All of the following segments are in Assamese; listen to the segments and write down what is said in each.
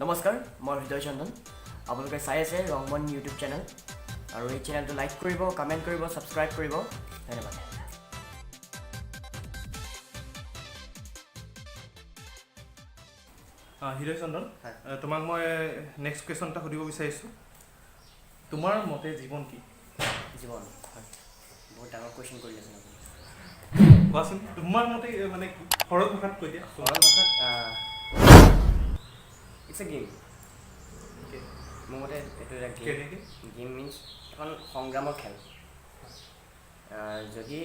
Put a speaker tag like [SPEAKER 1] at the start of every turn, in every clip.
[SPEAKER 1] নমস্কাৰ, মই হৃদয় চন্দন। আপোনালোকে চাই আছে ৰংমন ইউটিউব চেনেল আৰু এই চেনেলটো লাইক কৰিব, কমেণ্ট কৰিব, ছাবস্ক্ৰাইব কৰিব। ধন্যবাদ।
[SPEAKER 2] হৃদয় চন্দন, তোমাক মই নেক্সট কুৱেশ্যন এটা সুধিব বিচাৰিছোঁ। তোমাৰ মতে জীৱন কি?
[SPEAKER 1] জীৱন হয়, বহুত ডাঙৰ কুৱেশ্যন কৰি আছে আপুনি।
[SPEAKER 2] কোৱাচোন, তোমাৰ মতে মানে কি? সৰল ভাষাত কৈ দিয়া।
[SPEAKER 1] সৰল ভাষাত ইটছ এ গেম। মোৰ মতে এইটো এটা গেম। গেম মিনছ এখন সংগ্ৰামৰ খেল। যদি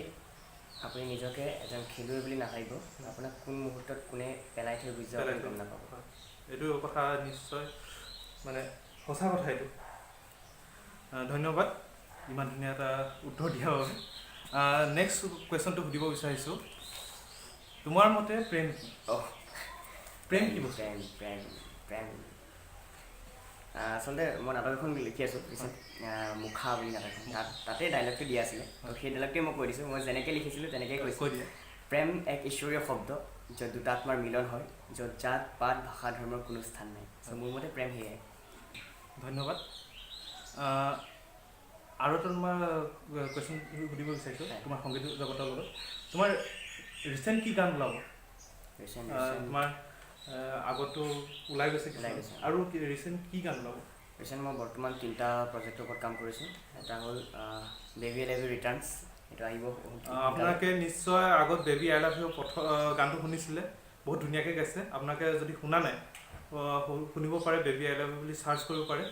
[SPEAKER 1] আপুনি নিজকে এজন খেলুৱৈ বুলি নাভাবিব, আপোনাক কোন মুহূৰ্তত কোনে পেলাই থৈ গুচি যাব আপুনি গম নাপাব।
[SPEAKER 2] এইটো কথা নিশ্চয় মানে সঁচা কথা এইটো। ধন্যবাদ ইমান ধুনীয়া এটা উত্তৰ দিয়াৰ বাবে। নেক্সট কুৱেশ্যনটো সুধিব বিচাৰিছোঁ, তোমাৰ মতে প্ৰেম কি? প্ৰেম কি বস্তু?
[SPEAKER 1] প্ৰেম আচলতে মই নাটক এখন লিখি আছোঁ পিছত, মুখা বুলি নাটকখন, তাতে ডাইলগটো দিয়া আছিলে। তো সেই ডাইলগটোৱে মই কৈ দিছোঁ, মই যেনেকৈ লিখিছিলোঁ তেনেকৈ কৈছোঁ। প্ৰেম এক ঈশ্বৰীয় শব্দ, য'ত দুটা আত্মাৰ মিলন হয়, য'ত জাত পাত ভাষা ধৰ্মৰ কোনো স্থান নাই। চ' মোৰ মতে প্ৰেম সেয়াই।
[SPEAKER 2] ধন্যবাদ। আৰু এটা তোমাৰ কুৱেশ্যন সুধিব বিচাৰিছোঁ, তোমাৰ সংগীত জগতৰ লগত তোমাৰ ৰিচেণ্ট কি গান ওলাব? তোমাৰ আগতো ওলাই গৈছে আৰু ৰিচেণ্ট কি গান ওলাব?
[SPEAKER 1] ৰিচেণ্ট মই বৰ্তমান 3টা প্ৰজেক্টৰ ওপৰত কাম কৰিছোঁ। এটা হ'ল বেবী আই লাভ ইউ ৰিটাৰ্ণছ, এইটো আহিব।
[SPEAKER 2] আপোনালোকে নিশ্চয় আগত বেবী আই লাভ ইউ গানটো শুনিছিলে, বহুত ধুনীয়াকৈ গাইছে। আপোনালোকে যদি শুনা নাই শুনিব পাৰে, বেবী আই লাভ ইউ বুলি চাৰ্চ কৰিব পাৰে।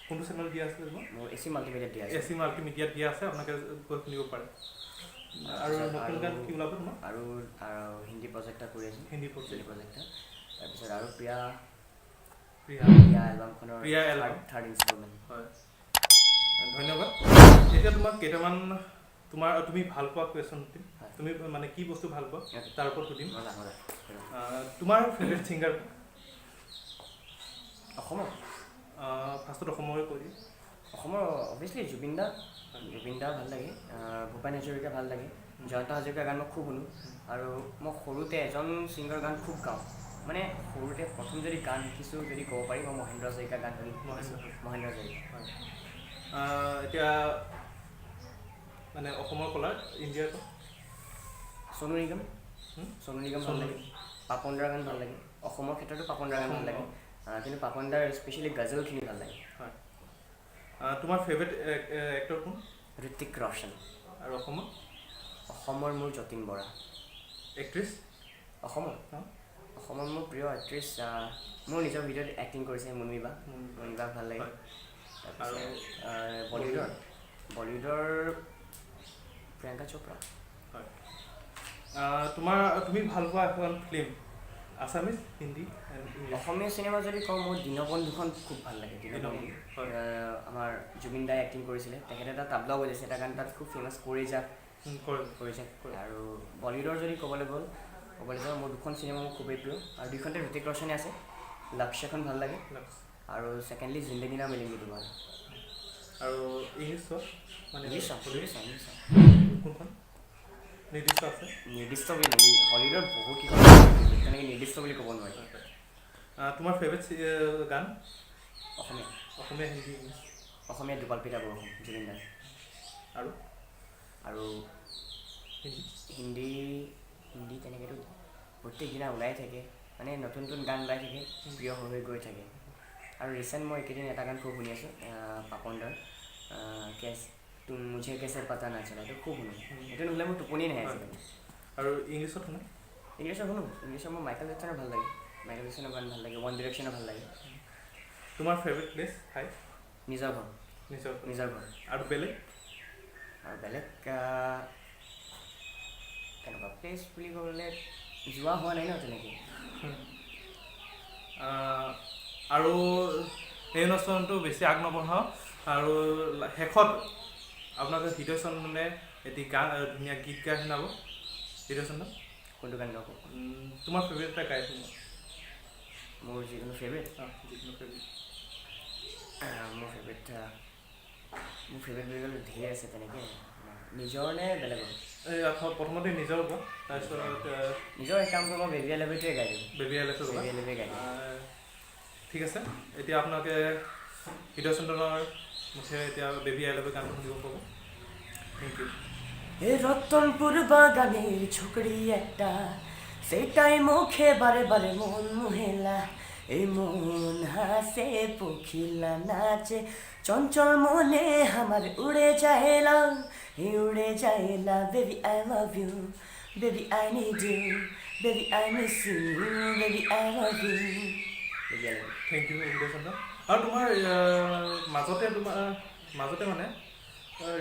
[SPEAKER 2] কোনটো চেনেল দিয়া আছে?
[SPEAKER 1] মোৰ এচি মাল্টিমিডিয়াত দিয়া আছে।
[SPEAKER 2] এচি মাল্টিমিডিয়াত দিয়া আছে, আপোনালোকে গৈ শুনিব পাৰে। আৰু নতুন গান কি ওলাব তোমাৰ?
[SPEAKER 1] আৰু হিন্দী প্ৰজেক্ট এটা কৰি আছোঁ। হিন্দী প্ৰজেক্ট তাৰপিছত আৰু প্ৰিয়া এলবামখনৰ থাৰ্ড ইনষ্টলমেণ্ট।
[SPEAKER 2] হয়, ধন্যবাদ। এতিয়া তোমাক কেইটামান তুমি ভাল পোৱা কুৱেশ্যন সুধিম। তুমি মানে কি বস্তু ভাল পোৱা তাৰ ওপৰত সুধিম। তোমাৰ ফেভৰেট ছিংগাৰ?
[SPEAKER 1] অসমৰ
[SPEAKER 2] ফাৰ্ষ্টত অসমৰে কৈ দিম।
[SPEAKER 1] অসমৰ অভিয়াছলি জুবিন দা ভাল লাগে, ভূপেন হাজৰিকা ভাল লাগে, জয়ন্ত হাজৰিকাৰ গান মই খুব শুনো। আৰু মই সৰুতে এজন ছিংগাৰৰ গান খুব গাওঁ। মানে সৰুতে প্ৰথম যদি গান শিকিছোঁ যদি ক'ব পাৰি, মই মহেন্দ্ৰ হাজৰিকাৰ গান শুনি মহেন্দ্ৰ হাজৰিকা।
[SPEAKER 2] এতিয়া মানে অসমৰ কলাৰ ইণ্ডিয়াৰ
[SPEAKER 1] সোণু নিগম ভাল লাগে, পাপন দাৰ গান ভাল লাগে। অসমৰ ক্ষেত্ৰতো পাপন দাৰ গান ভাল লাগে, কিন্তু পাপন দাৰ স্পেচিয়েলি গজলখিনি ভাল লাগে।
[SPEAKER 2] তোমাৰ ফেভৰেট এক্টৰ কোন?
[SPEAKER 1] ঋত্বিক ৰোশন।
[SPEAKER 2] আৰু
[SPEAKER 1] অসমৰ মোৰ যতীন বৰা।
[SPEAKER 2] এক্ট্ৰেছ? অসমৰ
[SPEAKER 1] মোৰ প্ৰিয় এক্ট্ৰেছ, মোৰ নিজৰ ভিডিঅ'ত এক্টিং কৰিছে মুনমী বাক ভাল লাগে। তাৰপিছত বলিউডৰ প্ৰিয়ংকা চোপ্ৰা।
[SPEAKER 2] তুমি ভাল পোৱা এখন ফিল্ম আছামিজ, হিন্দী?
[SPEAKER 1] অসমীয়া চিনেমা যদি কওঁ, মোৰ দীনবন্ধুখন খুব ভাল লাগে। আমাৰ জুবিন দাই এক্টিং কৰিছিলে, তেখেতে এটা তাবলা বজাইছে, এটা গান তাত খুব ফেমাছ, কৰিজাক। আৰু বলিউডৰ যদি ক'বলৈ যাওঁ, মোৰ দুখন চিনেমা মোৰ খুবেই প্ৰিয়, আৰু দুইখনতে ঋত্বিক ৰোশনে আছে। লক্ষ্যখন ভাল লাগে, আৰু ছেকেণ্ডলি জিন্দগী না মিলেংগি দুবাৰা।
[SPEAKER 2] আৰু ইংলিছ কোনখন নিৰ্দিষ্ট আছে?
[SPEAKER 1] নিৰ্দিষ্ট বুলি হলিউডৰ বহুত কেইখন তেনেকৈ নিৰ্দিষ্ট বুলি ক'ব নোৱাৰি।
[SPEAKER 2] তোমাৰ ফেভৰেট গান?
[SPEAKER 1] অসমীয়া
[SPEAKER 2] হিন্দী, ইংলিছ?
[SPEAKER 1] অসমীয়া দুপালপিতা বৰষুণ, জুবিন দাৰ। আৰু হিন্দী তেনেকৈতো প্ৰত্যেক দিনা ওলাই থাকে, মানে নতুন নতুন গান ওলাই থাকে, প্ৰিয় হৈ গৈ থাকে। আৰু ৰিচেণ্ট মই এইকেইদিন এটা গান খুব শুনি আছোঁ, পাপন দাৰ তুম মুঝে কেছে পতা না চলা, এইটো খুব শুনো। এইটো নহ'লে মোৰ টোপনি নাহে আজিকালি।
[SPEAKER 2] আৰু ইংলিছত শুনো?
[SPEAKER 1] ইংলিছত মোৰ মাইকেল জেকচনৰ ভাল লাগে, গান ভাল লাগে, ওৱান ডিৰেকশ্যনৰ ভাল লাগে।
[SPEAKER 2] তোমাৰ ফেভৰেট প্লেচ ঠাই?
[SPEAKER 1] নিজৰ ঘৰ।
[SPEAKER 2] আৰু বেলেগ
[SPEAKER 1] তেনেকুৱা প্লেচ বুলি ক'বলৈ যোৱা হোৱা নাই ন তেনেকৈ।
[SPEAKER 2] আৰু এই অনুষ্ঠানটো বেছি আগ নবঢ়াওঁ, আৰু শেষত আপোনালোকে হৃদয় চন্দনে এটি ধুনীয়া গীত গাই শুনাব। হৃদয় চন্দন,
[SPEAKER 1] কোনটো গান গাব?
[SPEAKER 2] তোমাৰ ফেভৰেট এটা গাই শুনাব।
[SPEAKER 1] মোৰ যিকোনো ফেভৰেট বুলি ক'লে ধেৰ আছে তেনেকৈ। নিজৰ নে বেলেগৰ?
[SPEAKER 2] প্ৰথমতে নিজৰ কোৱা, তাৰপিছত
[SPEAKER 1] নিজৰ এক কাম কৰিব, বেবী আই লাভ ইউটোৱে গাই দিম।
[SPEAKER 2] বেবী আই লাভ ইউ
[SPEAKER 1] গাই দিম।
[SPEAKER 2] ঠিক আছে এতিয়া আপোনালোকে হৃদয় চন্দনৰ মুখেৰে এতিয়া বেবী আই লাভ ইউ গানটো শুনিব পাব থেংক ইউ
[SPEAKER 1] এ রতনপুর বাগানের ছোকরি একটা সেটাই মুখে বারে বারে মন মুহেলা এই মন হাসে পখিলা নাচে চঞ্চল মনে আমার উড়ে যায়লা উড়ে যায়লা baby I love you baby I need you baby I miss you baby I love you
[SPEAKER 2] thank you Hriday Chandan আৰু তোমাৰ মাজতে মানে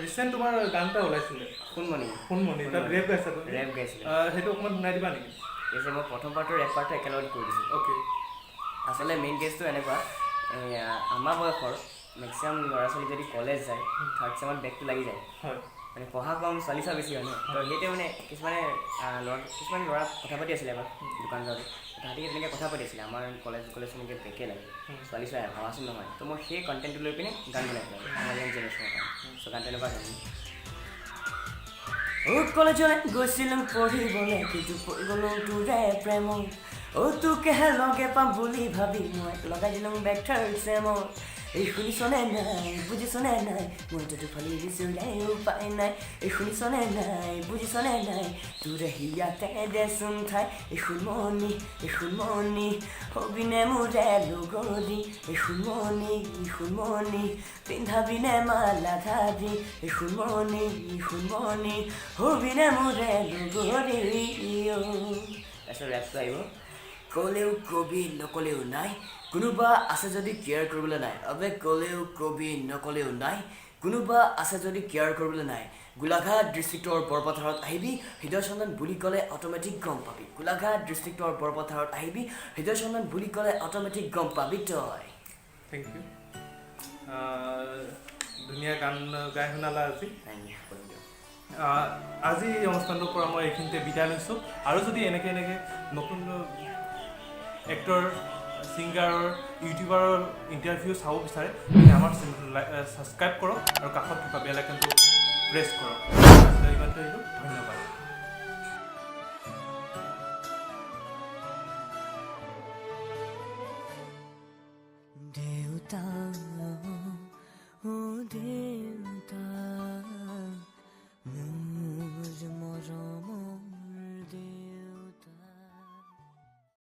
[SPEAKER 2] ৰিচেণ্ট তোমাৰ গান এটা ওলাইছিলে সোণমণি তাত ৰেপ গাইছা তুমি
[SPEAKER 1] ৰেপ গাইছিলোঁ
[SPEAKER 2] সেইটো অকণমান শুনাই দিবা নেকি
[SPEAKER 1] পিছে মই প্ৰথম পাৰ্টৰ ৰেপ পাৰ্টটো একেলগত কৰি দিছোঁ
[SPEAKER 2] অ'কে
[SPEAKER 1] আচলতে মেইন কেছটো এনেকুৱা আমাৰ বয়সৰ মেক্সিমাম ল'ৰা ছোৱালী যদি কলেজ যায় থাৰ্ড চেমত বেগটো লাগি যায়
[SPEAKER 2] হয়
[SPEAKER 1] মানে পঢ়া কম ছোৱালী চোৱা বেছি হয় ন তো সেইটোৱে মানে কিছুমান ল'ৰা কথা পাতি আছিলে এবাৰ দোকান যাওঁতে তাহাঁতি তেনেকৈ কথা পাতি আছিলে আমাৰ কলেজ এনেকৈ বেকে লাগে ছোৱালী চোৱাই ভাবাচোন নহয় তো মই সেই কণ্টেণ্টটো লৈ পিনে গান বনাইছিলোঁ আমাৰ য়াং জেনেৰেশ্যনৰ কাৰণে চ' গান তেনেকুৱা ধৰণৰ কলেজলৈ গৈছিলোঁ পঢ়িবলৈ কিন্তু পৰি গ'লোঁ তোৰে প্ৰেমত তোকেহে লগে পাম বুলি ভাবি মই লগাই দিলোঁ বেক থাৰ্ড চেমত এই শুনিছনে নাই বুজিছনে নাই মইতো ফালি দিছোঁ উপায় নাই এই শুনিছনে নাই বুজিছনে নাই তোৰে হিয়াতে দেচোন ঠাই এই শুনমনি হবিনে মোৰে লগৰী এই শুনমনি পিন্ধাবিনে মালা ধাৰি এই শুনমনি হবিনে মোৰে লগৰী তাৰপিছত ৰেপটো আহিব ক'লেও কবি নক'লেও নাই কোনোবা আছে যদি কেয়াৰ কৰিবলৈ নাই অবে ক'লেও কবি নক'লেও নাই কোনোবা আছে যদি কেয়াৰ কৰিবলৈ নাই গোলাঘাট ডিষ্ট্ৰিক্টৰ বৰপথাৰত আহিবি হৃদয় চন্দন বুলি ক'লে অট'মেটিক গম পাবি গোলাঘাট ডিষ্ট্ৰিক্টৰ বৰপথাৰত আহিবি হৃদয় চন্দন বুলি ক'লে অট'মেটিক গম পাবি তই
[SPEAKER 2] থেংক ইউ ধুনীয়া গান গাই শুনালা আজি এই অনুষ্ঠানটোৰ পৰা মই এইখিনিতে বিদায় লৈছোঁ আৰু যদি এনেকৈ নতুন এক্টৰ ছিংগাৰৰ ইউটিউবাৰৰ ইণ্টাৰভিউ চাব বিচাৰে তেন্তে আমাৰ চেনেলটো ছাবস্ক্ৰাইব কৰক আৰু কাষত থকা বেল আইকনটো প্ৰেছ কৰক ইমানটো আহিলোঁ ধন্যবাদ
[SPEAKER 1] দেউতা